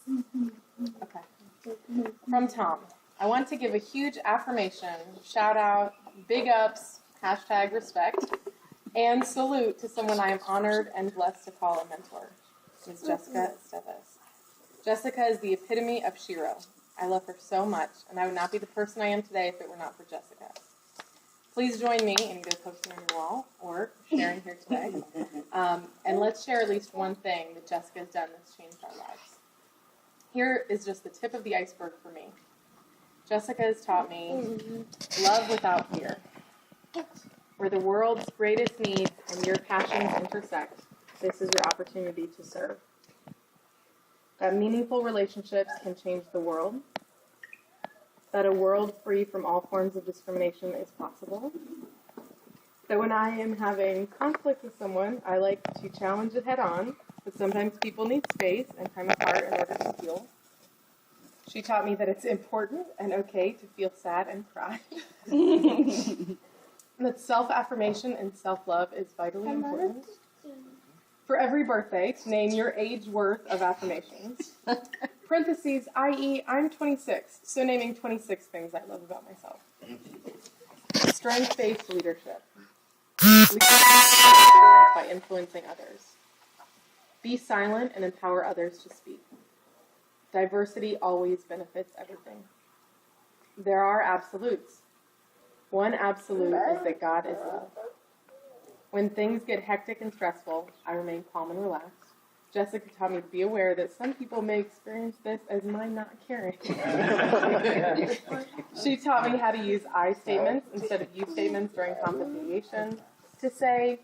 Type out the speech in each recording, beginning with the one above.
Okay. From Tom. I want to give a huge affirmation, shout out, big ups, #respect, and salute to someone I am honored and blessed to call a mentor, Ms. Jessica Esteves. Jessica is the epitome of Shiro. I love her so much, and I would not be the person I am today if it were not for Jessica. Please join me in either posting on your wall or sharing here today. And let's share at least one thing that Jessica has done that's changed our lives. Here is just the tip of the iceberg for me. Jessica has taught me love without fear. Where the world's greatest needs and your passions intersect, this is your opportunity to serve. That meaningful relationships can change the world. That a world free from all forms of discrimination is possible. That when I am having conflict with someone, I like to challenge it head on, but sometimes people need space and time apart in order to heal. She taught me that it's important and okay to feel sad and cry. That self-affirmation and self-love is vitally important. For every birthday, name your age worth of affirmations. Parentheses, i.e., I'm 26, so naming 26 things I love about myself. Strength-based leadership. By influencing others. Be silent and empower others to speak. Diversity always benefits everything. There are absolutes. One absolute is that God is love. When things get hectic and stressful, I remain calm and relaxed. Jessica taught me to be aware that some people may experience this as my not caring. She taught me how to use I statements instead of you statements during confrontation. To say,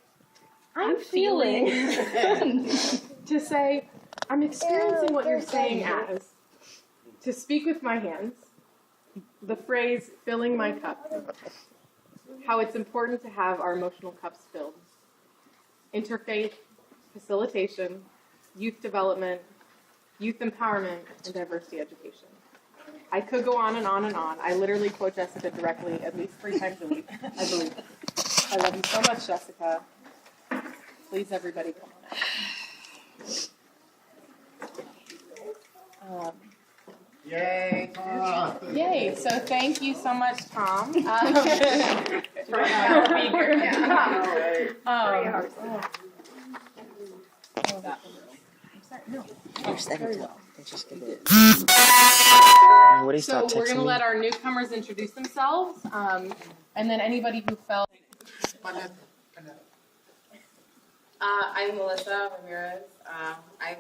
I'm feeling. To say, I'm experiencing what you're saying as. To speak with my hands. The phrase, filling my cup. How it's important to have our emotional cups filled. Interfaith, facilitation, youth development, youth empowerment, and diversity education. I could go on and on and on. I literally quote Jessica directly at least 3 times a week, I believe. I love you so much, Jessica. Please, everybody, come on out. Yay! Yay! So thank you so much, Tom. For our speaker. So we're going to let our newcomers introduce themselves, and then anybody who felt. I'm Melissa Ramirez. I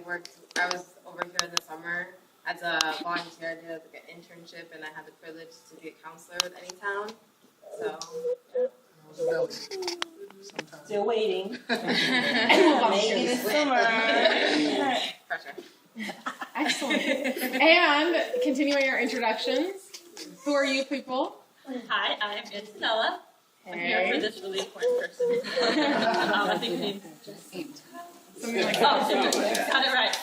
was over here in the summer as a volunteer. I did like an internship, and I had the privilege to be a counselor with Anytown. So, Still waiting. Maybe this summer. Pressure. Excellent. And continuing our introductions, who are you people? Hi, I'm Antonella. I'm here for this really important person. I think her name's Justine. Something like Oh, that. got it right.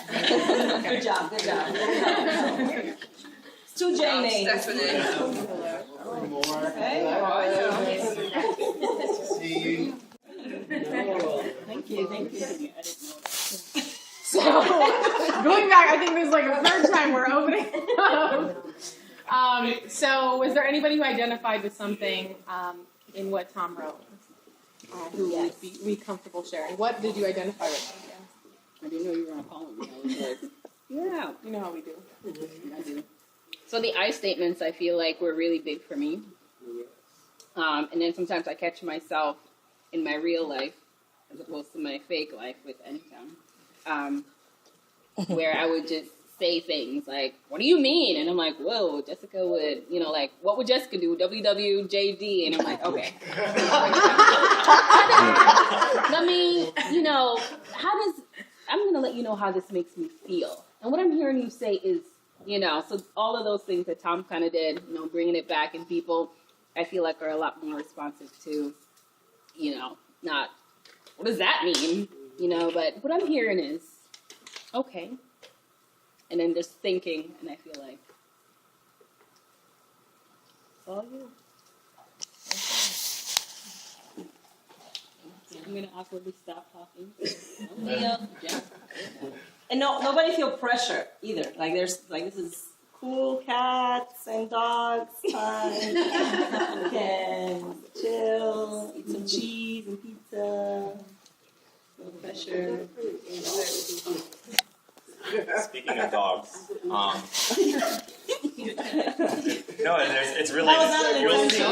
Good job, good job. It's two J names. Stephanie. See you. Thank you. So, going back, I think this is like the third time we're opening. So, was there anybody who identified with something in what Tom wrote? Who would be comfortable sharing? What did you identify with? I didn't know you were going to call me. I was like, yeah. You know how we do. I do. So the I statements, I feel like, were really big for me. And then sometimes I catch myself in my real life, as opposed to my fake life with Anytown, where I would just say things like, what do you mean? And I'm like, whoa, Jessica would, like, what would Jessica do? WWJD. And I'm like, okay. Let me, I'm going to let you know how this makes me feel. And what I'm hearing you say is, so all of those things that Tom kind of did, bringing it back, and people, I feel like, are a lot more responsive to, not, what does that mean? But what I'm hearing is, okay. And then just thinking, and I feel like, it's all you. I'm going to awkwardly stop talking. Leah, Jeff. And nobody feel pressure either. Like there's like this is cool cats and dogs time. You can chill, eat some cheese and pizza. No pressure. Speaking of dogs, no, it's really That was not an intention.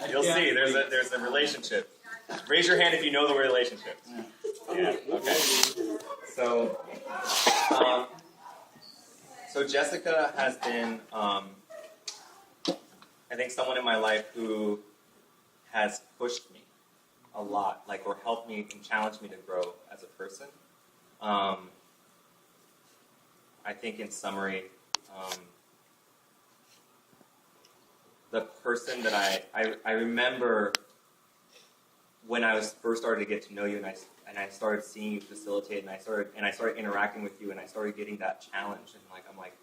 you'll see. There's a relationship. Raise your hand if you know the relationship. Yeah. Okay. So Jessica has been, I think, someone in my life who has pushed me a lot, like, or helped me and challenged me to grow as a person. I think, in summary, the person that I remember when I was first started to get to know you, and I started seeing you facilitate, and I started interacting with you, and I started getting that challenge, and I'm like,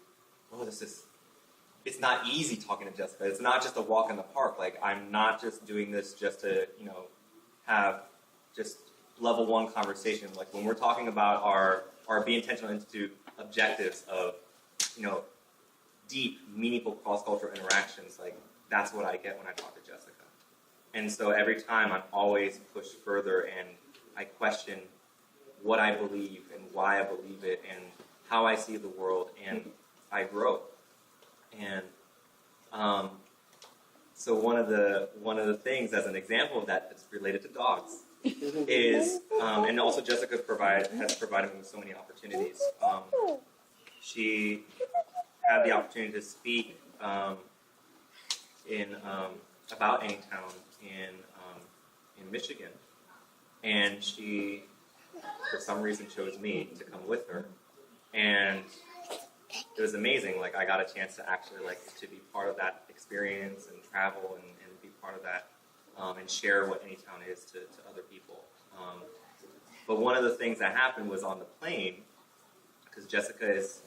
oh, it's not easy talking to Jessica. It's not just a walk in the park. Like, I'm not just doing this just to, have just level one conversation. Like, when we're talking about our Be Intentional Institute objectives of, deep, meaningful cross-cultural interactions, like, that's what I get when I talk to Jessica. And so every time I'm always pushed further, and I question what I believe and why I believe it and how I see the world, and I grow. And so one of the things, as an example of that, that's related to dogs, is and also Jessica has provided me with so many opportunities. She had the opportunity to speak about Anytown in Michigan, and she, for some reason, chose me to come with her, and it was amazing. Like, I got a chance to actually to be part of that experience and travel and be part of that and share what Anytown is to other people. But one of the things that happened was on the plane, because Jessica is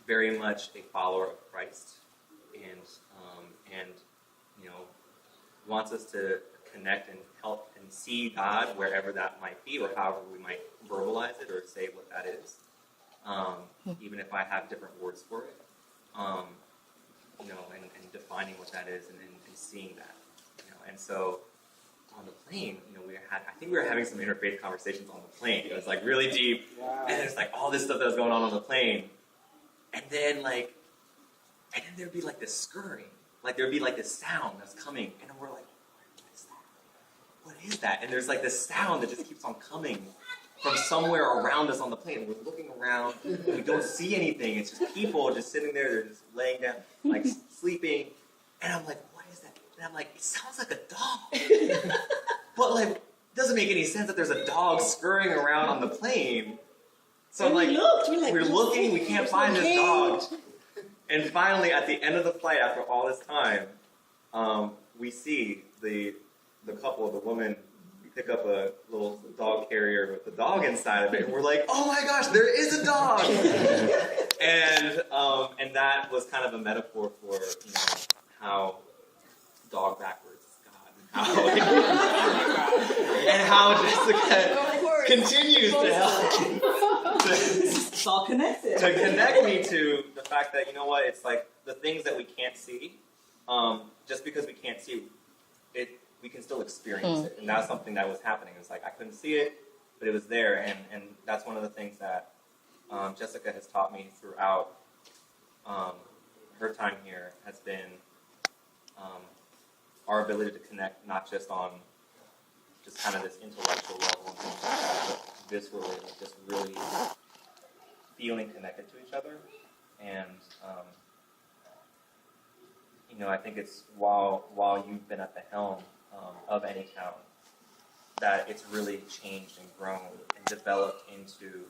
very much a follower of Christ, and wants us to connect and help and see God wherever that might be, or however we might verbalize it or say what that is. Even if I have different words for it, and defining what that is and seeing that, And so on the plane, I think we were having some interfaith conversations on the plane. It was really deep, and there's all this stuff that was going on the plane, and then there'd be this scurrying, there'd be this sound that's coming, and we're like, what is that? And there's this sound that just keeps on coming from somewhere around us on the plane. We're looking around, and we don't see anything. It's just people just sitting there. They're just laying down, sleeping. And I'm like, what is that? And I'm like, it sounds like a dog. But it doesn't make any sense that there's a dog scurrying around on the plane. So we're looking, we can't find this dog. And finally, at the end of the flight, after all this time, we see the couple, the woman, pick up a little dog carrier with the dog inside of it, and we're like, oh my gosh, there is a dog! and that was kind of a metaphor for, how dog backwards is God, and how Jessica continues to help It's all connected. to connect me to the fact that, it's the things that we can't see, just because we can't see it, we can still experience it. And that's something that was happening. It was I couldn't see it, but it was there. And that's one of the things that Jessica has taught me throughout her time here, has been our ability to connect, not just on just kind of this intellectual level and things like that, but viscerally, just really feeling connected to each other. And I think it's while you've been at the helm of Anytown, that it's really changed and grown and developed into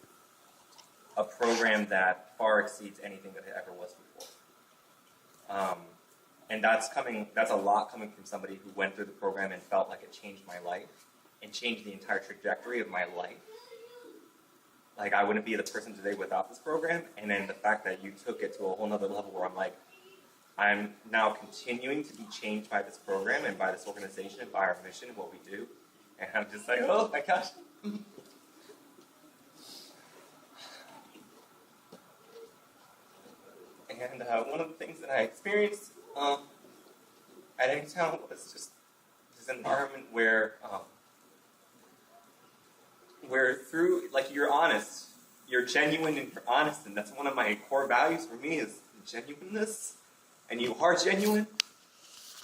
a program that far exceeds anything that it ever was before. And that's a lot coming from somebody who went through the program and felt like it changed my life and changed the entire trajectory of my life. I wouldn't be the person today without this program. And then the fact that you took it to a whole nother level where I'm now continuing to be changed by this program and by this organization and by our mission and what we do. And I'm just oh my gosh. And one of the things that I experienced at Anytown was just this environment where through, like, you're honest, you're genuine and you're honest, and that's one of my core values for me is genuineness. And you are genuine.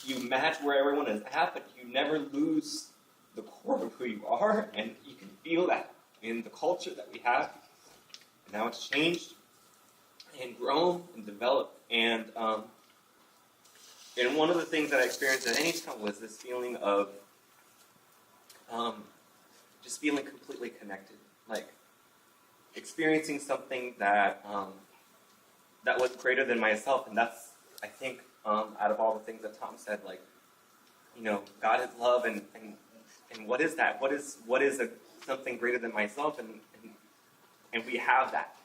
You match where everyone is at, but you never lose the core of who you are, and you can feel that in the culture that we have. And now it's changed and grown and developed. And one of the things that I experienced at Anytown was this feeling of just feeling completely connected, like experiencing something that that was greater than myself. And that's, I think, out of all the things that Tom said, like, you know, God is love, and what is that? What is something greater than myself? And we have that,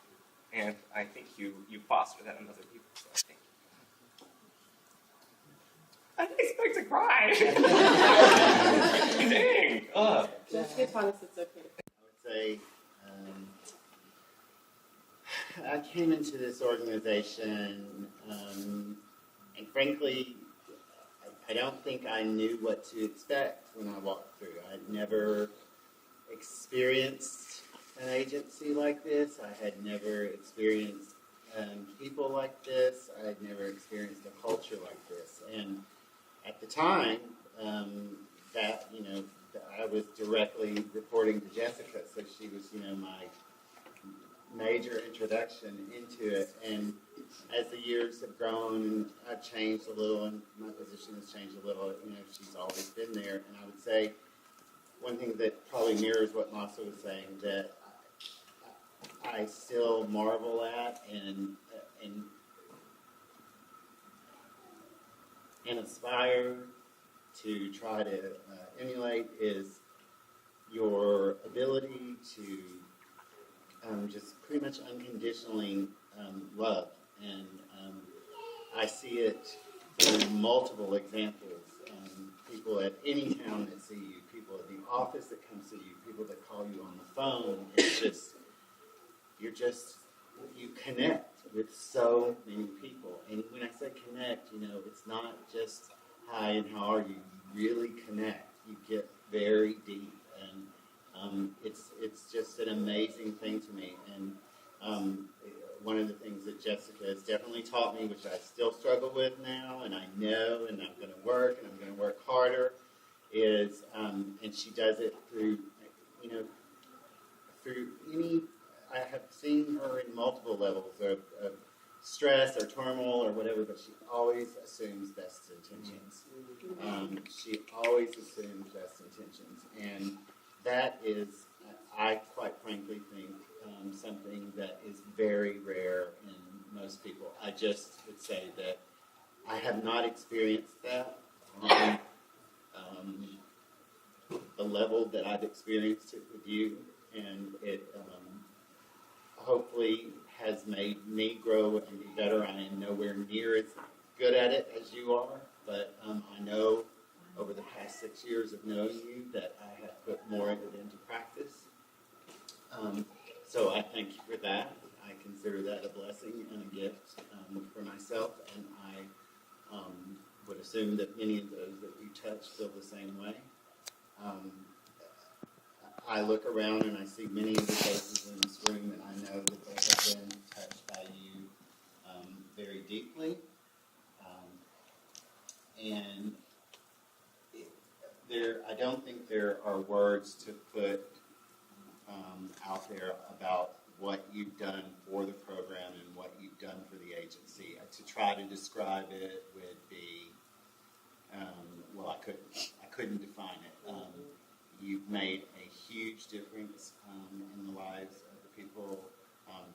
and I think you foster that in other people. So I think I didn't expect to cry. Dang. Jessica taught us it's okay. Say, I came into this organization, and frankly, I don't think I knew what to expect when I walked through. I'd never experienced an agency like this. I had never experienced people like this. I had never experienced a culture like this. And at the time, that, you know, I was directly reporting to Jessica, so she was, you know, my major introduction into it. And as the years have grown, and I've changed a little, and my position has changed a little, you know, she's always been there. And I would say one thing that probably mirrors what Masa was saying, that I still marvel at and aspire to try to emulate is your ability to just pretty much unconditionally love. And I see it in multiple examples. People at any town that see you, people at the office that come see you, people that call you on the phone. It's just, you connect with so many people. And when I say connect, you know, it's not just hi and how are you. You really connect. You get very deep. And it's just an amazing thing to me. And one of the things that Jessica has definitely taught me, which I still struggle with now, and I know, and I'm going to work, and I'm going to work harder, is, and she does it through, you know, through any, I have seen her in multiple levels of stress or turmoil or whatever, but she always assumes best intentions. She always assumes best intentions. And that is, I quite frankly think, something that is very rare in most people. I just would say that I have not experienced that on the level that I've experienced it with you, and it hopefully has made me grow and be better. I am nowhere near as good at it as you are, but I know over the past 6 years of knowing you that I have put more of it into practice. So I thank you for that. I consider that a blessing and a gift for myself, and I would assume that many of those that you touch feel the same way. I look around and I see many of the faces in this room, and I know that they have been touched by you very deeply. And I don't think there are words to put out there about what you've done for the program and what you've done for the agency. To try to describe it would be, well, I couldn't define it. You've made a huge difference in the lives of the people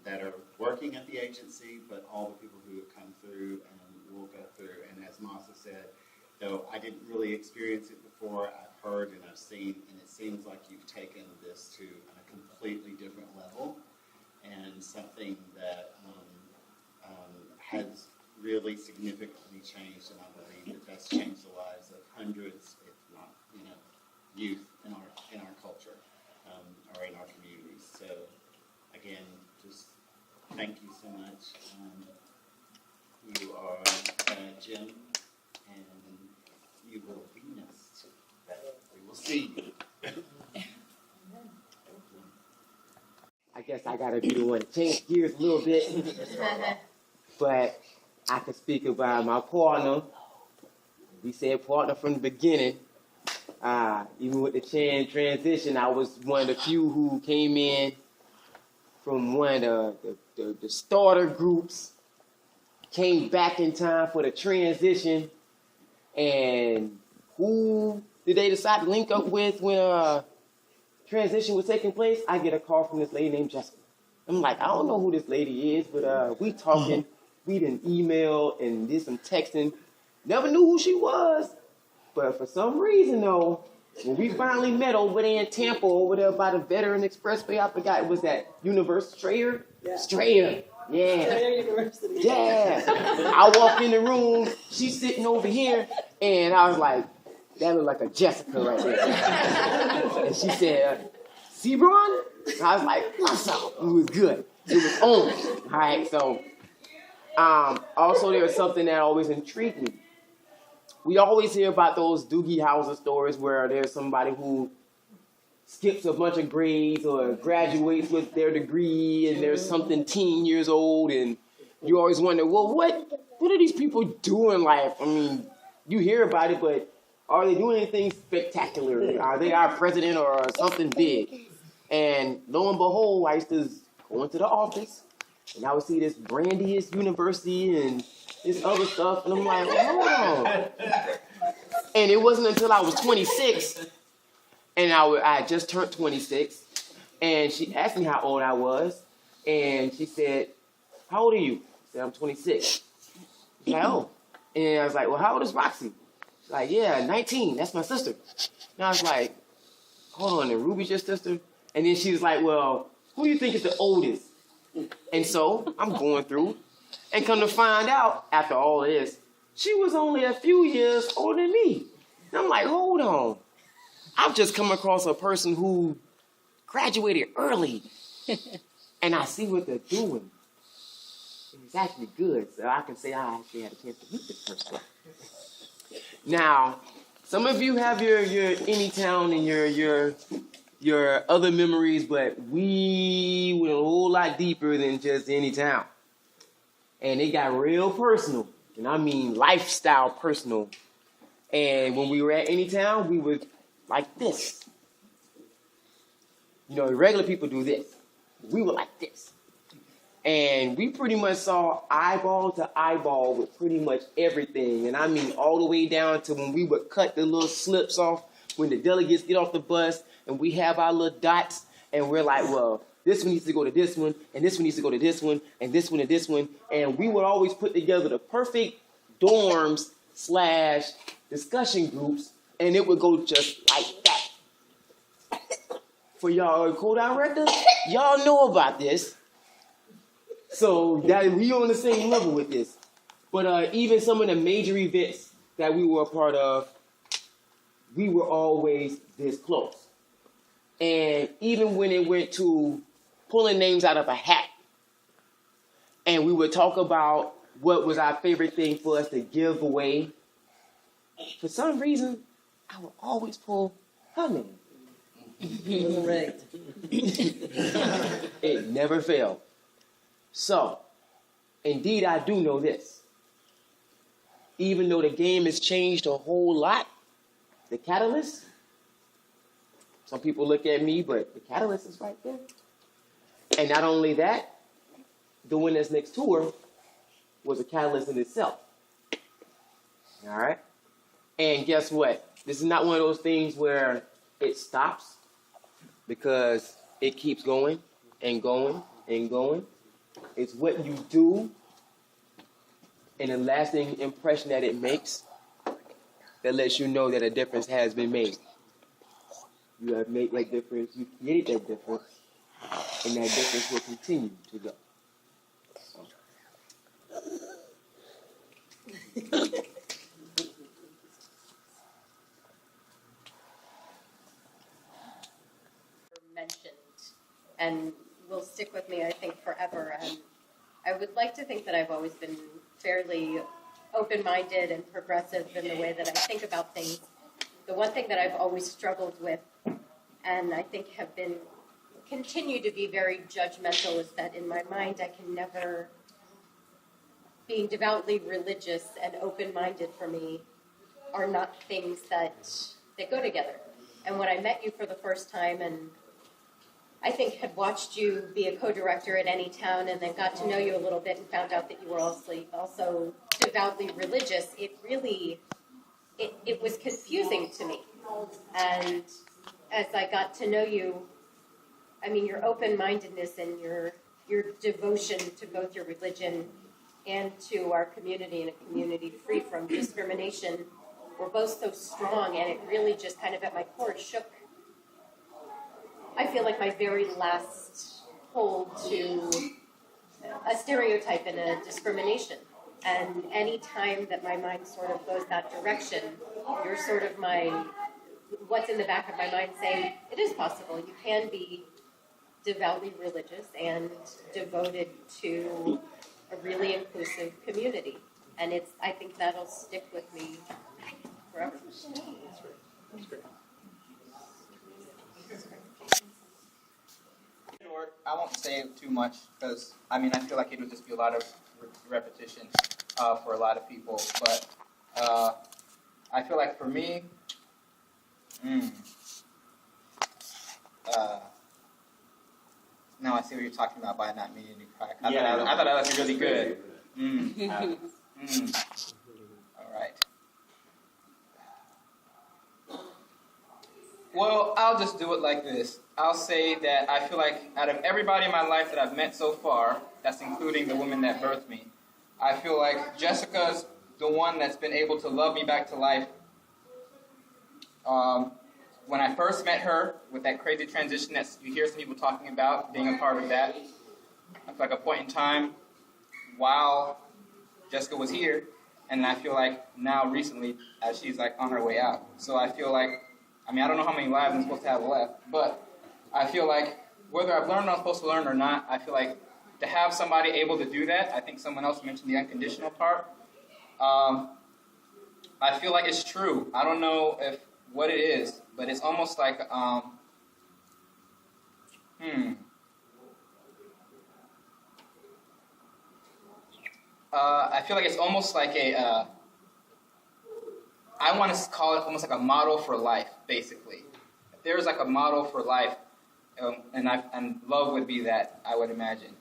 that are working at the agency, but all the people who have come through and will go through. And as Masa said, though I didn't really experience it before, I've heard and I've seen, and it seems like you've taken this to a completely different level, and something that has really significantly changed, and I believe that that's changed the lives of hundreds, if not, you know, youth in our culture or in our communities. So again, just thank you so much. you are Jim, and you will be missed. We will see you. I guess I gotta be the one to change gears a little bit, but I can speak about my partner. We said partner from the beginning. Even with the transition, I was one of the few who came in from one of the starter groups, came back in time for the transition, and who did they decide to link up with when transition was taking place? I get a call from this lady named Jessica. I'm like, I don't know who this lady is, but we talking, we didn't email and did some texting. Never knew who she was, but for some reason though, when we finally met over there in Tampa, over there by the Veteran Expressway, I forgot, it was that University Strayer? Yeah. Strayer, yeah. Strayer University. Yeah. I walk in the room, she's sitting over here, and I was like, that looked like a Jessica right there. And she said, Sebron? And I was like, what's up? It was good. It was on. All right, so also there was something that always intrigued me. We always hear about those Doogie Howser stories where there's somebody who skips a bunch of grades or graduates with their degree and there's something teen years old, and you always wonder, well, what do these people do in life? I mean, you hear about it, but are they doing anything spectacular? Are they our president or something big? And lo and behold, I used to go into the office and I would see this Brandeis University and this other stuff, and I'm like, oh. And it wasn't until I was 26, and I had just turned 26, and she asked me how old I was, and she said, how old are you? I said, I'm 26. She's like, oh. And I was like, well, how old is Roxy? She's like, yeah, 19, that's my sister. And I was like, hold on, and Ruby's your sister? And then she was like, well, who do you think is the oldest? And so I'm going through, and come to find out, after all this, she was only a few years older than me. And I'm like, hold on. I've just come across a person who graduated early, and I see what they're doing. It's actually good, so I can say I actually had a chance to meet this person. Now, some of you have your Anytown and your other memories, but we went a whole lot deeper than just Anytown. And it got real personal, and I mean lifestyle personal. And when we were at Anytown, we were like this. You know, regular people do this. We were like this. And we pretty much saw eyeball to eyeball with pretty much everything. And I mean all the way down to when we would cut the little slips off when the delegates get off the bus and we have our little dots and we're like, well, this one needs to go to this one, and this one needs to go to this one, and this one to this one. And we would always put together the perfect dorms / discussion groups, and it would go just like that. For y'all co-directors, y'all know about this. So that we on the same level with this. But even some of the major events that we were a part of, we were always this close. And even when it went to pulling names out of a hat, and we would talk about what was our favorite thing for us to give away, for some reason, I would always pull her name. Right. It never failed. So, indeed, I do know this. Even though the game has changed a whole lot, the catalyst, some people look at me, but the catalyst is right there. And not only that, doing this next tour was a catalyst in itself. All right? And guess what? This is not one of those things where it stops, because it keeps going and going and going. It's what you do and the lasting impression that it makes that lets you know that a difference has been made. You have made that difference, you created that difference, and that difference will continue to go. Mentioned and will stick with me, I think, forever. And I would like to think that I've always been fairly open-minded and progressive in the way that I think about things. The one thing that I've always struggled with, and I think continue to be very judgmental, is that in my mind I can never, being devoutly religious and open-minded for me are not things that go together. And when I met you for the first time, and I think had watched you be a co-director at Anytown and then got to know you a little bit and found out that you were also devoutly religious, it really, it was confusing to me. And as I got to know you, I mean, your open-mindedness and your devotion to both your religion and to our community, and a community free from discrimination, were both so strong, and it really just kind of at my core shook, I feel like, my very last hold to a stereotype and a discrimination. And any time that my mind sort of goes that direction, you're sort of what's in the back of my mind saying, it is possible. You can be devoutly religious and devoted to a really inclusive community. And I think that'll stick with me forever. I won't say too much because, I mean, I feel like it would just be a lot of repetition for a lot of people. But I feel like for me, now I see what you're talking about by not meaning to crack. I thought that was really good. All right. Well, I'll just do it like this. I'll say that I feel like out of everybody in my life that I've met so far, that's including the woman that birthed me, I feel like Jessica's the one that's been able to love me back to life. When I first met her, with that crazy transition that you hear some people talking about, being a part of that, I feel like a point in time while Jessica was here, and I feel like now recently, as she's like on her way out. So I feel like, I mean, I don't know how many lives I'm supposed to have left, but I feel like whether I've learned what I'm supposed to learn or not, I feel like to have somebody able to do that, I think someone else mentioned the unconditional part, I feel like it's true. I don't know what it is, but it's almost like, I feel like it's almost like I want to call it almost like a model for life, basically. If there's like a model for life, and love would be that, I would imagine,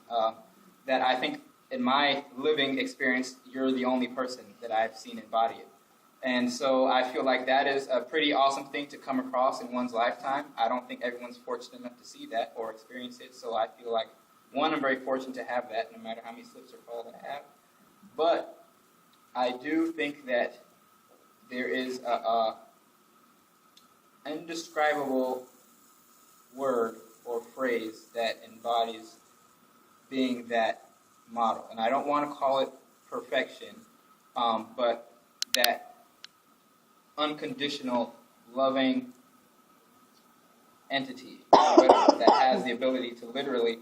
that I think in my living experience, you're the only person that I've seen embody it. And so I feel like that is a pretty awesome thing to come across in one's lifetime. I don't think everyone's fortunate enough to see that or experience it. So I feel like, one, I'm very fortunate to have that, no matter how many slips or falls I have. But I do think that there is a indescribable word or phrase that embodies being that model. And I don't want to call it perfection, but that unconditional, loving entity that has the ability to literally,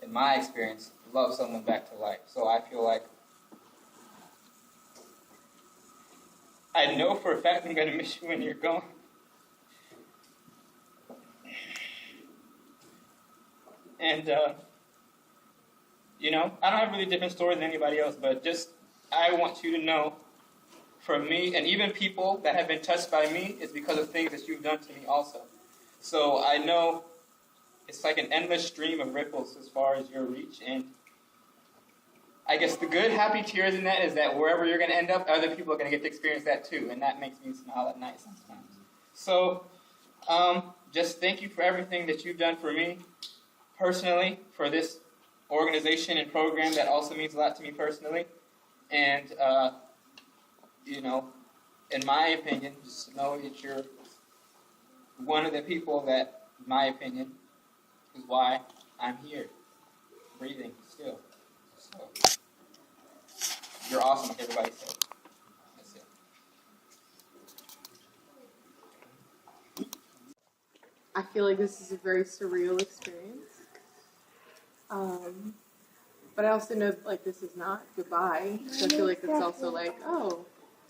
in my experience, love someone back to life. So I feel like I know for a fact I'm going to miss you when you're gone. And, I don't have really different stories than anybody else, but just I want you to know, for me, and even people that have been touched by me, it's because of things that you've done to me also. So I know it's like an endless stream of ripples as far as your reach, and I guess the good, happy tears in that is that wherever you're going to end up, other people are going to get to experience that too, and that makes me smile at night sometimes. So, just thank you for everything that you've done for me personally, for this organization and program that also means a lot to me personally, and, in my opinion, just know that you're one of the people that, in my opinion, is why I'm here, breathing still. So, you're awesome, like everybody said. That's it. I feel like this is a very surreal experience. But I also know like this is not goodbye. So I feel like it's also like, oh,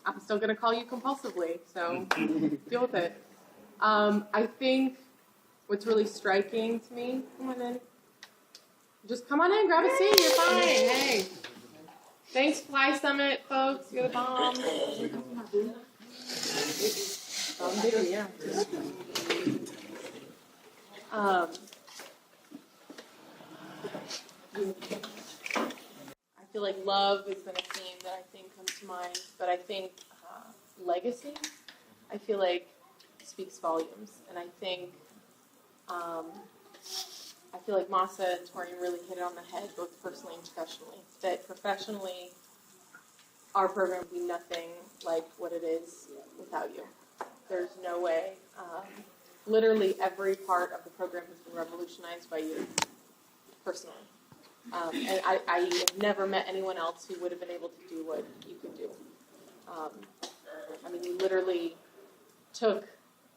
I'm still gonna call you compulsively, so deal with it. I think what's really striking to me, come on in. Just come on in, grab a seat, you're fine. Hey. Thanks, Fly Summit, folks. You're the bomb. Bomb baby, yeah. I feel like love has been a theme that I think comes to mind, but I think legacy, I feel like speaks volumes, and I think Masa and Torian really hit it on the head, both personally and professionally. That professionally, our program would be nothing like what it is without you. There's no way. Literally every part of the program has been revolutionized by you, personally. And I have never met anyone else who would have been able to do what you could do. I mean, you literally took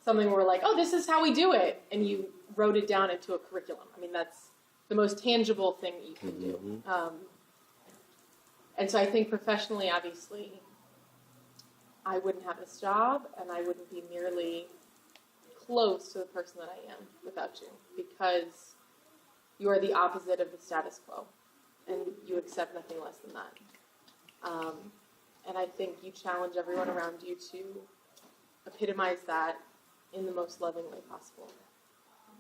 something where we're like, oh, this is how we do it, and you wrote it down into a curriculum. I mean, that's the most tangible thing that you can do. And so I think professionally, obviously, I wouldn't have this job, and I wouldn't be nearly close to the person that I am without you, because you are the opposite of the status quo, and you accept nothing less than that. And I think you challenge everyone around you to epitomize that in the most loving way possible.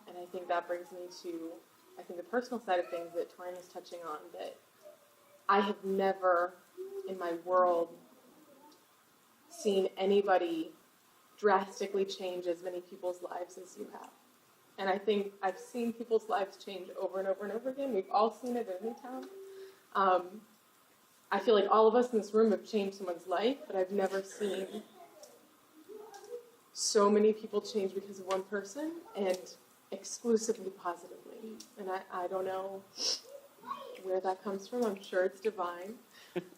And I think that brings me to, I think, the personal side of things that Torian was touching on, that I have never in my world seen anybody drastically change as many people's lives as you have. And I think I've seen people's lives change over and over and over again. We've all seen it at Newtown. I feel like all of us in this room have changed someone's life, but I've never seen so many people change because of one person, and exclusively positively. And I don't know where that comes from. I'm sure it's divine.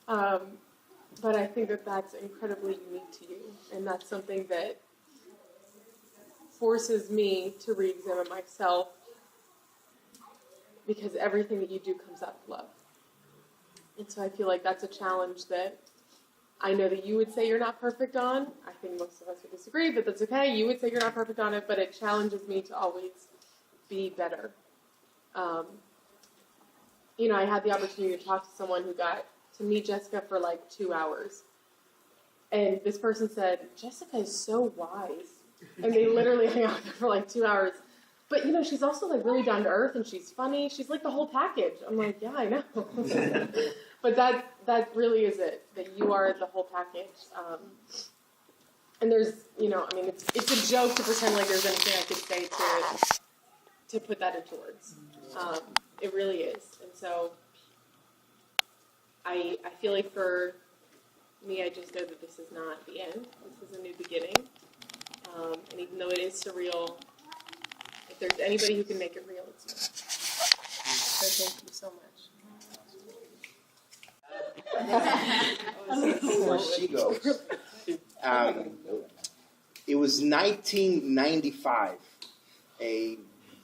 But I think that that's incredibly unique to you. And that's something that forces me to re-examine myself, because everything that you do comes out of love. And so I feel like that's a challenge that I know that you would say you're not perfect on. I think most of us would disagree, but that's okay. You would say you're not perfect on it, but it challenges me to always be better. I had the opportunity to talk to someone who got to meet Jessica for like 2 hours. And this person said, Jessica is so wise. And they literally hung out there for like 2 hours. But, she's also like really down to earth, and she's funny. She's like the whole package. I'm like, yeah, I know. But that really is it, that you are the whole package. And there's, it's a joke to pretend like there's anything I could say to put that into words. It really is. And so I feel like for me, I just know that this is not the end. This is a new beginning. And even though it is surreal, if there's anybody who can make it real, it's you. So thank you so much. Where she goes. It was 1995, a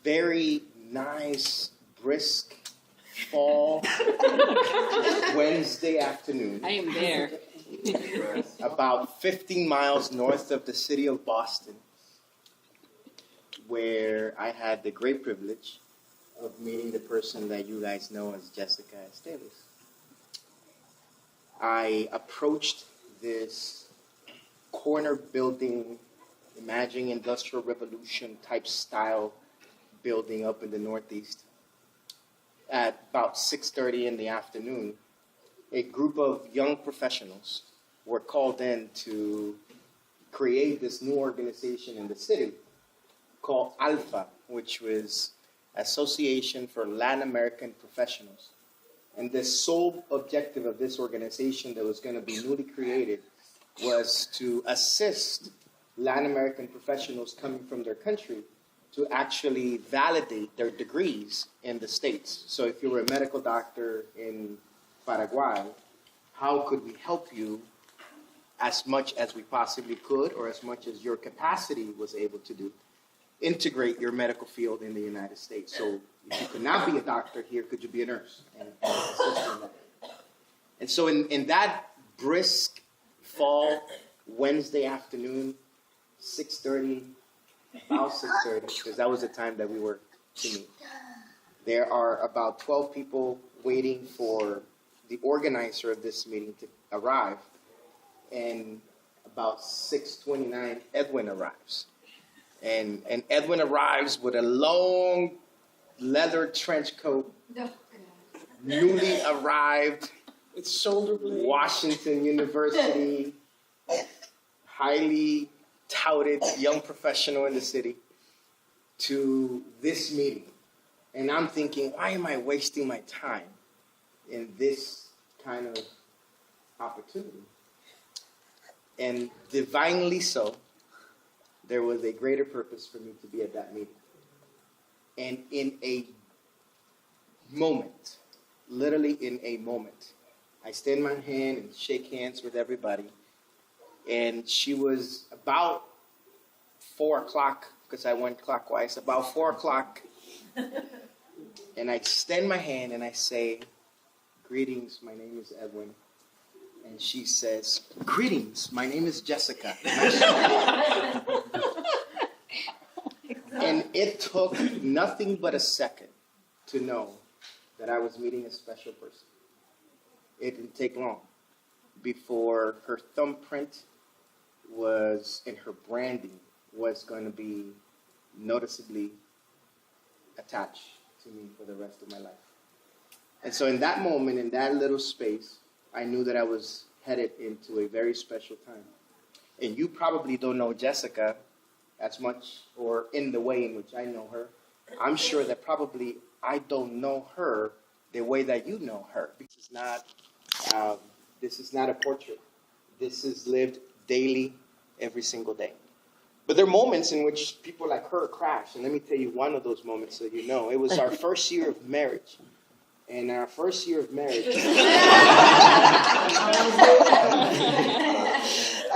very nice, brisk fall Wednesday afternoon. I am there. About 15 miles north of the city of Boston, where I had the great privilege of meeting the person that you guys know as Jessica Esteves. I approached this corner building, imagining Industrial Revolution type style building up in the Northeast at about 6:30 in the afternoon. A group of young professionals were called in to create this new organization in the city called ALFA, which was Association for Latin American Professionals. And the sole objective of this organization that was going to be newly created was to assist Latin American professionals coming from their country to actually validate their degrees in the States. So if you were a medical doctor in Paraguay, how could we help you as much as we possibly could, or as much as your capacity was able to do, integrate your medical field in the United States. So if you could not be a doctor here, could you be a nurse? And assist in that. And so in that brisk fall Wednesday afternoon, 6:30, about 6:30, because that was the time that we were to meet. There are about 12 people waiting for the organizer of this meeting to arrive, and about 6:29, Edwin arrives. And Edwin arrives with a long leather trench coat, newly arrived, With shoulder blades. Washington University, highly touted young professional in the city, to this meeting. And I'm thinking, why am I wasting my time in this kind of opportunity? And divinely so, there was a greater purpose for me to be at that meeting. And in a moment, literally in a moment, I extend my hand and shake hands with everybody. And she was about 4 o'clock, because I went clockwise, about 4 o'clock. And I extend my hand and I say, "Greetings, my name is Edwin." And she says, "Greetings, my name is Jessica." And it took nothing but a second to know that I was meeting a special person. It didn't take long before her thumbprint was, and her branding was going to be noticeably attached to me for the rest of my life. And so in that moment, in that little space, I knew that I was headed into a very special time. And you probably don't know Jessica as much, or in the way in which I know her. I'm sure that probably I don't know her the way that you know her. This is not a portrait. This is lived daily, every single day. But there are moments in which people like her crash. And let me tell you one of those moments so you know. It was our first year of marriage. And our first year of marriage. I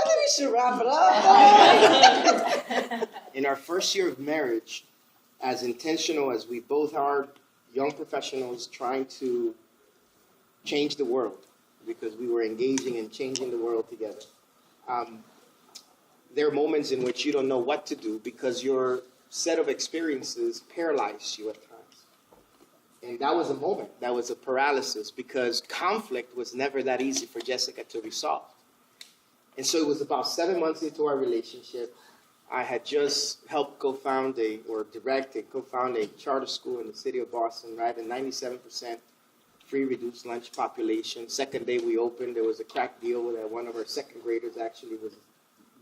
think we should wrap it up. In our first year of marriage, as intentional as we both are, young professionals trying to change the world, because we were engaging in changing the world together. There are moments in which you don't know what to do because your set of experiences paralyze you at times. And that was a moment. That was a paralysis because conflict was never that easy for Jessica to resolve. And so it was about 7 months into our relationship. I had just helped co-found a charter school in the city of Boston, right? A 97% free reduced lunch population. Second day we opened, there was a crack deal that one of our second graders actually was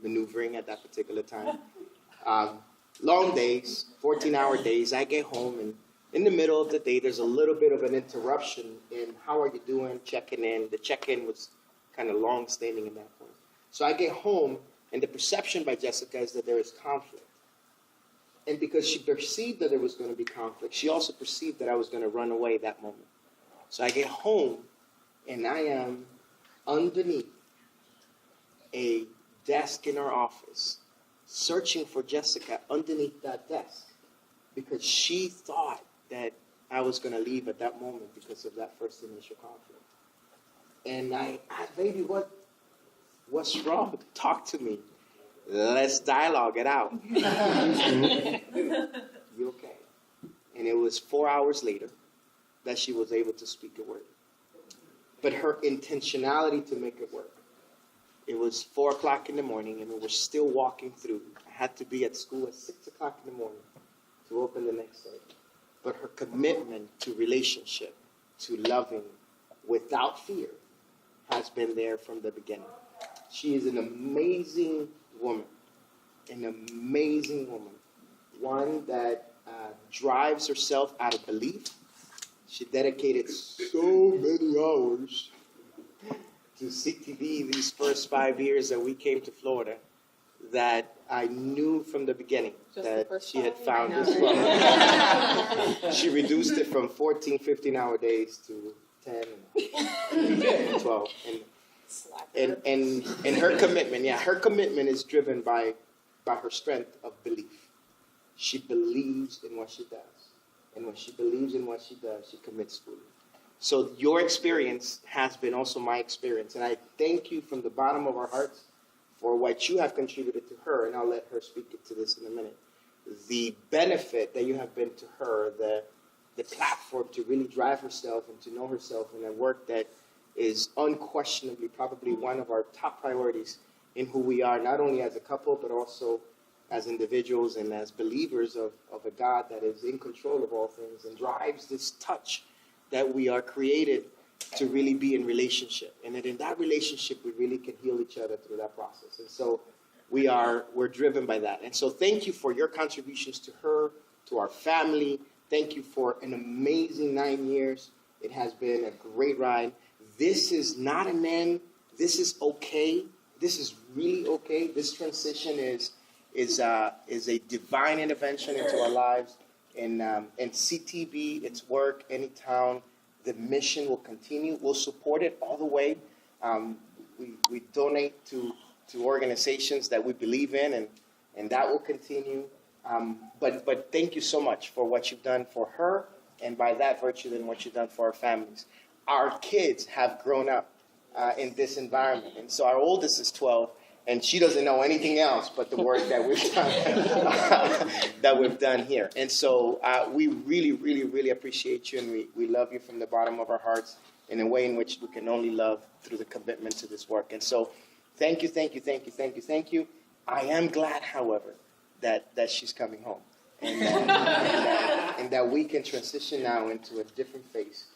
maneuvering at that particular time. Long days, 14-hour days. I get home, and in the middle of the day, there's a little bit of an interruption in how are you doing, checking in. The check-in was kind of long-standing at that point. So I get home, and the perception by Jessica is that there is conflict. And because she perceived that there was going to be conflict, she also perceived that I was going to run away that moment. So I get home, and I am underneath a desk in our office, searching for Jessica underneath that desk, because she thought that I was going to leave at that moment because of that first initial conflict. And I baby, what's wrong? Talk to me. Let's dialogue it out. You okay? And it was 4 hours later that she was able to speak a word. But her intentionality to make it work. It was 4 o'clock in the morning, and we were still walking through. I had to be at school at 6 o'clock in the morning to open the next day. But her commitment to relationship, to loving without fear, has been there from the beginning. She is an amazing woman. One that drives herself out of belief. She dedicated so many hours to CTV these first 5 years that we came to Florida that I knew from the beginning that she had found this love. She reduced it from 14, 15-hour days to 10 and 12. And her commitment, her commitment is driven by her strength of belief. she believes in what she does. And when she believes in what she does, she commits fully. So your experience has been also my experience. And I thank you from the bottom of our hearts for what you have contributed to her. And I'll let her speak to this in a minute. The benefit that you have been to her, the platform to really drive herself and to know herself in a work that is unquestionably probably one of our top priorities in who we are, not only as a couple, but also as individuals and as believers of a God that is in control of all things and drives this touch that we are created to really be in relationship. And that in that relationship, we really can heal each other through that process. And so we're driven by that. And so thank you for your contributions to her, to our family. Thank you for an amazing 9 years. It has been a great ride. This is not an end. This is okay. This is really okay. This transition is a divine intervention into our lives. And CTV, its work, Anytown, the mission will continue. We'll support it all the way. We donate to organizations that we believe in, and that will continue. But thank you so much for what you've done for her, and by that virtue, then what you've done for our families. Our kids have grown up in this environment, and so our oldest is 12, and she doesn't know anything else but the work that we've done here. And so we really, really, really appreciate you, and we love you from the bottom of our hearts in a way in which we can only love through the commitment to this work. And so thank you, thank you, thank you, thank you, thank you. I am glad, however, that she's coming home, and that we can transition now into a different phase,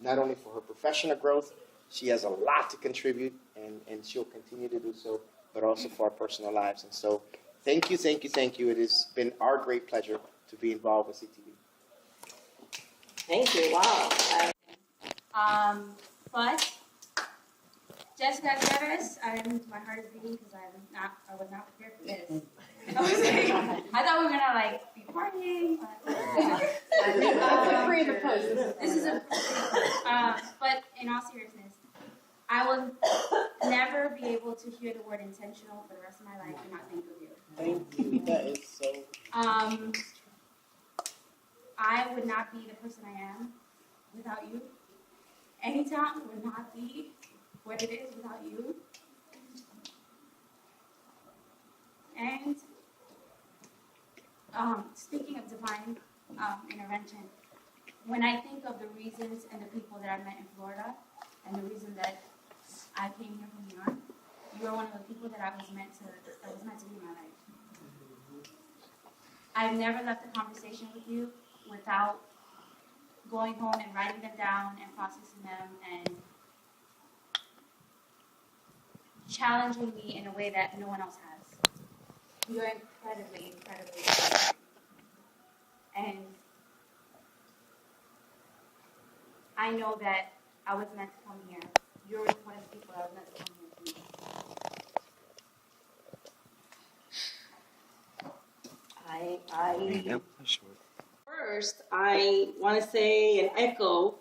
not only for her professional growth. She has a lot to contribute, and she'll continue to do so, but also for our personal lives. And so thank you, thank you, thank you. It has been our great pleasure to be involved with CTV. Thank you. Wow. But Jessica Neves, my heart is beating because I was not prepared for this. I thought we were gonna be partying. This is but in all seriousness, I will never be able to hear the word intentional for the rest of my life and not think of you. Thank you. That is so. I would not be the person I am without you. Anytown would not be what it is without you. And speaking of divine intervention, when I think of the reasons and the people that I met in Florida, and the reason that I came here from New York, you are one of the people that was meant to be in my life. I've never left a conversation with you without going home and writing them down and processing them and challenging me in a way that no one else has. You are incredibly, incredibly good. And I know that I was meant to come here. You're one of the people I was meant to come here to meet. First, I want to say and echo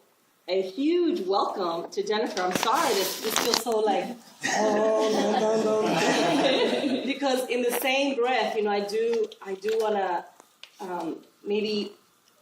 a huge welcome to Jennifer. I'm sorry, this feels so because in the same breath, I do want to maybe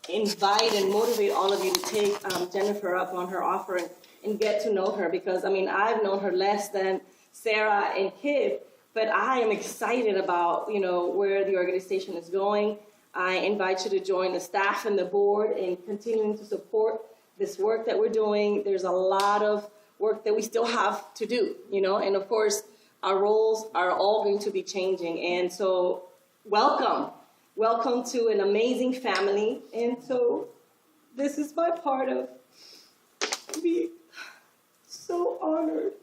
invite and motivate all of you to take Jennifer up on her offer and get to know her, because I've known her less than Sarah and Kib, but I am excited about where the organization is going. I invite you to join the staff and the board in continuing to support this work that we're doing. There's a lot of work that we still have to do, and of course, our roles are all going to be changing. And so, welcome to an amazing family. And so, this is my part of being so honored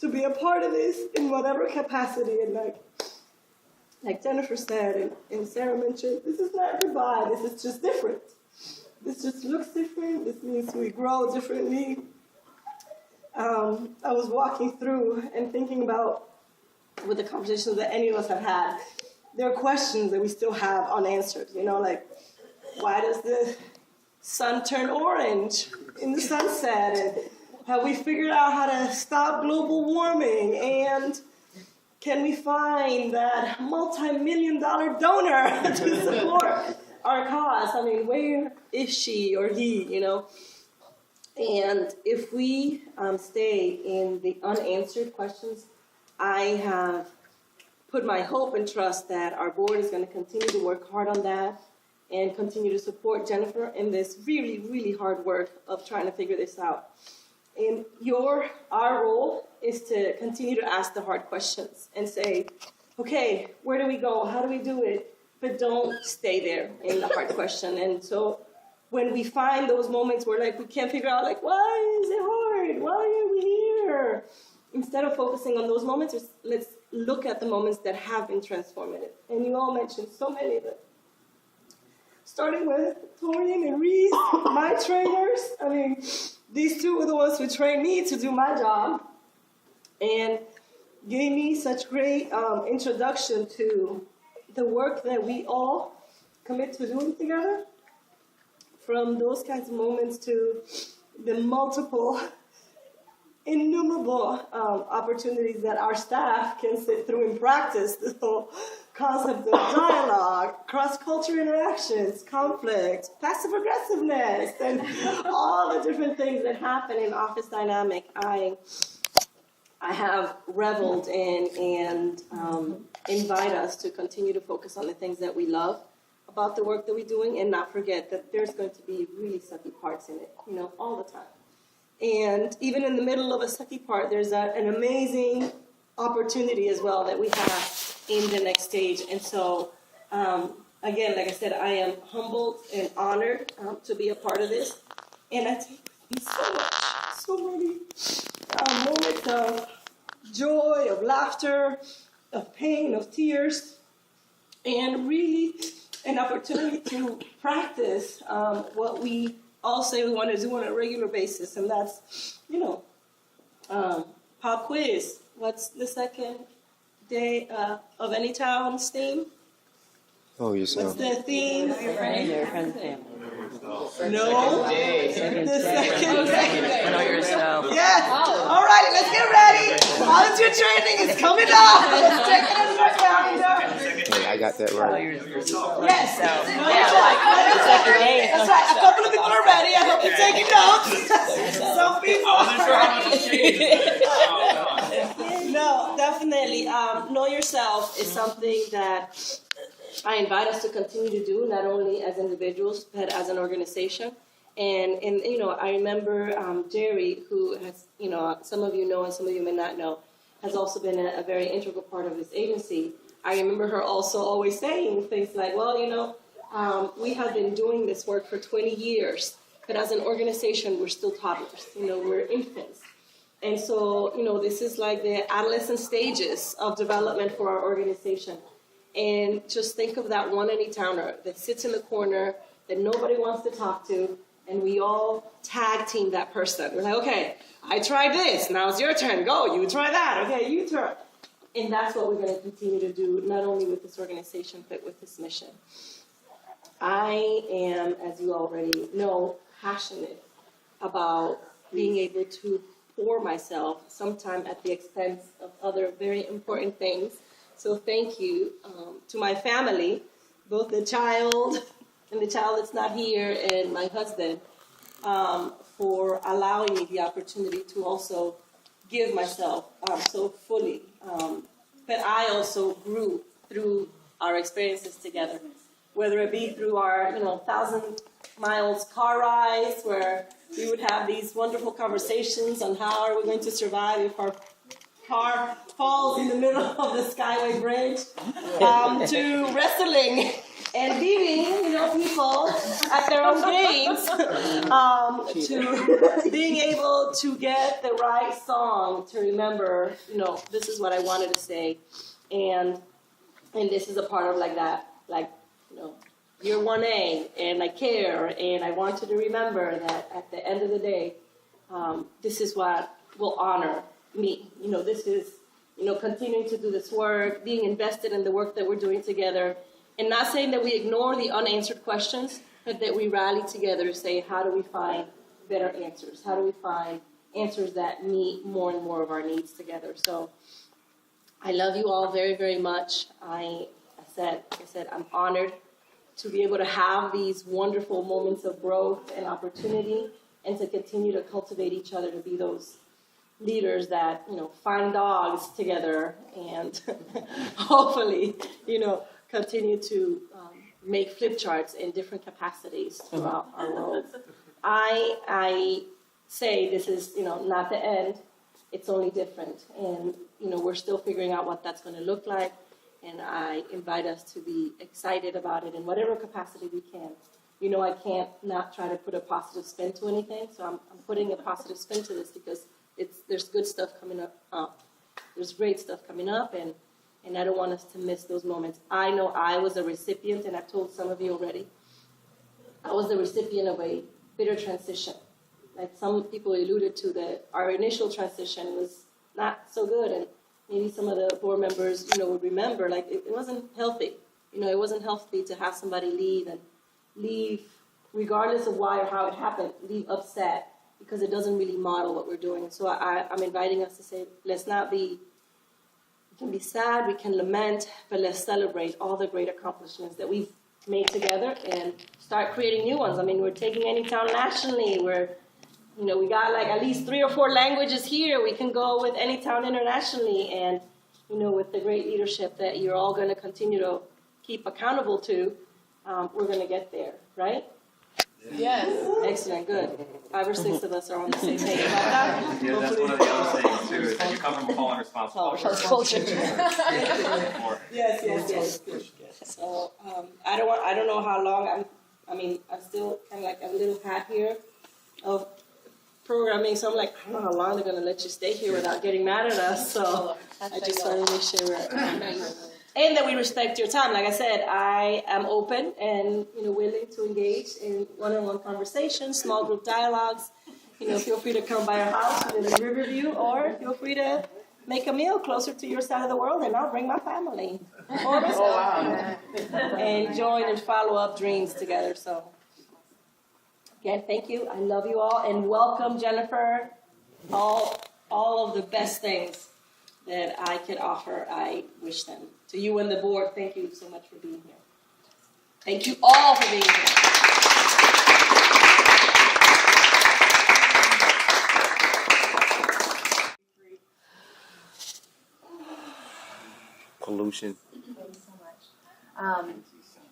to be a part of this in whatever capacity. And like Jennifer said and Sarah mentioned, this is not goodbye. This is just different. This just looks different. This means we grow differently. I was walking through and thinking about, with the conversations that any of us have had, there are questions that we still have unanswered. Why does the sun turn orange in the sunset? And have we figured out how to stop global warming? And can we find that multi-million-dollar donor to support our cause? I mean, where is she or he, you know? And if we stay in the unanswered questions, I have put my hope and trust that our board is going to continue to work hard on that and continue to support Jennifer in this really, really hard work of trying to figure this out. And our role is to continue to ask the hard questions and say, okay, where do we go? How do we do it? But don't stay there in the hard question. And so when we find those moments where like we can't figure out like, why is it hard? Why are we here? Instead of focusing on those moments, let's look at the moments that have been transformative. And you all mentioned so many of them. Starting with Torian and Reese, my trainers. I mean, these two were the ones who trained me to do my job and gave me such great introduction to the work that we all commit to doing together. From those kinds of moments to the multiple, innumerable opportunities that our staff can sit through and practice the whole concept of dialogue, cross-cultural interactions, conflict, passive-aggressiveness, and all the different things that happen in office dynamic. I have reveled in and invite us to continue to focus on the things that we love about the work that we're doing and not forget that there's going to be really sucky parts in it, you know, all the time. And even in the middle of a sucky part, there's an amazing opportunity as well that we have in the next stage. And so, again, like I said, I am humbled and honored to be a part of this. And I take with me so many moments of joy, of laughter, of pain, of tears, and really an opportunity to practice what we all say we want to do on a regular basis. And that's, you know, pop quiz. What's the second day of any town's theme? Oh, yourself. What's the theme? Know your friends and family. No. The second day. Know yourself. Yes. All right, let's get ready. Volunteer training is coming up. Let's check it out our calendar. Hey, I got that right. Yes. Yeah, that's right. A couple of people are ready. I hope you're taking notes. Some people. No, definitely. Know yourself is something that I invite us to continue to do, not only as individuals, but as an organization. And you know, I remember Jerry, who has, you know, some of you know and some of you may not know, has also been a very integral part of this agency. I remember her also always saying things like, well, you know, we have been doing this work for 20 years, but as an organization, we're still toddlers. You know, we're infants. And so, you know, this is like the adolescent stages of development for our organization. And just think of that one any-towner that sits in the corner that nobody wants to talk to, and we all tag team that person. We're like, okay, I tried this, now it's your turn, go, you try that, okay, you try. And that's what we're going to continue to do, not only with this organization, but with this mission. I am, as you already know, passionate about being able to pour myself, sometime at the expense of other very important things. So thank you to my family, both the child and the child that's not here and my husband, for allowing me the opportunity to also give myself so fully. But I also grew through our experiences together, whether it be through our 1,000 miles car rides where we would have these wonderful conversations on how are we going to survive if our car falls in the middle of the Skyway Bridge, to wrestling and beating, people at their own games, to being able to get the right song to remember, this is what I wanted to say, and this is a part of that, you're 1A, and I care, and I want you to remember that at the end of the day, this is what will honor me. This is, continuing to do this work, being invested in the work that we're doing together, and not saying that we ignore the unanswered questions, but that we rally together to say, how do we find better answers? How do we find answers that meet more and more of our needs together? So I love you all very, very much. I said, I'm honored to be able to have these wonderful moments of growth and opportunity, and to continue to cultivate each other to be those leaders that, find dogs together and hopefully, continue to make flip charts in different capacities throughout our world. I say this is, not the end. It's only different. And, we're still figuring out what that's going to look like. And I invite us to be excited about it in whatever capacity we can. I can't not try to put a positive spin to anything. So I'm putting a positive spin to this because there's good stuff coming up. There's great stuff coming up, and I don't want us to miss those moments. I know I was a recipient, and I've told some of you already, I was the recipient of a bitter transition. Like some people alluded to, that our initial transition was not so good, and maybe some of the board members, would remember, like it wasn't healthy. It wasn't healthy to have somebody leave, regardless of why or how it happened, leave upset, because it doesn't really model what we're doing. So I'm inviting us to say, let's not be, we can be sad, we can lament, but let's celebrate all the great accomplishments that we've made together and start creating new ones. I mean, we're taking Anytown nationally. We got like at least 3 or 4 languages here. We can go with Anytown internationally, and, with the great leadership that you're all going to continue to keep accountable to, we're going to get there, right? Yes. Excellent, good. 5 or 6 of us are on the same page about that. Yeah, that's one of the other things too, is that you come from Paul and responsible. Yes. So I don't know how long I'm still kind of like a little pat here of programming. So I'm like, I don't know how long they're going to let you stay here without getting mad at us. So I just want to make sure and that we respect your time. Like I said, I am open and willing to engage in one-on-one conversations, small group dialogues. Feel free to come by our house in Riverview, or feel free to make a meal closer to your side of the world, and I'll bring my family or myself and join and follow up dreams together. So again, thank you. I love you all, and welcome, Jennifer. All of the best things that I could offer, I wish them. To you and the board, thank you so much for being here. Thank you all for being here. Pollution. Thank you so much.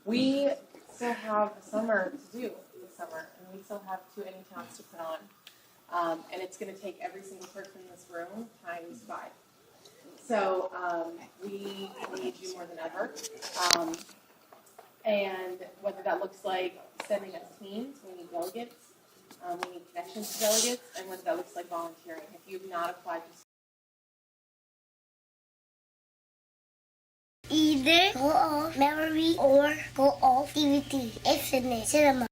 We still have the summer to do this summer, and we still have 2 Anytowns to put on. And it's going to take every single person in this room times 5. So we need you more than ever. And whether that looks like sending us teams, we need delegates, we need connections to delegates, and whether that looks like volunteering. If you've not applied to either go off memory or go off DVD. It's in it. Cinema.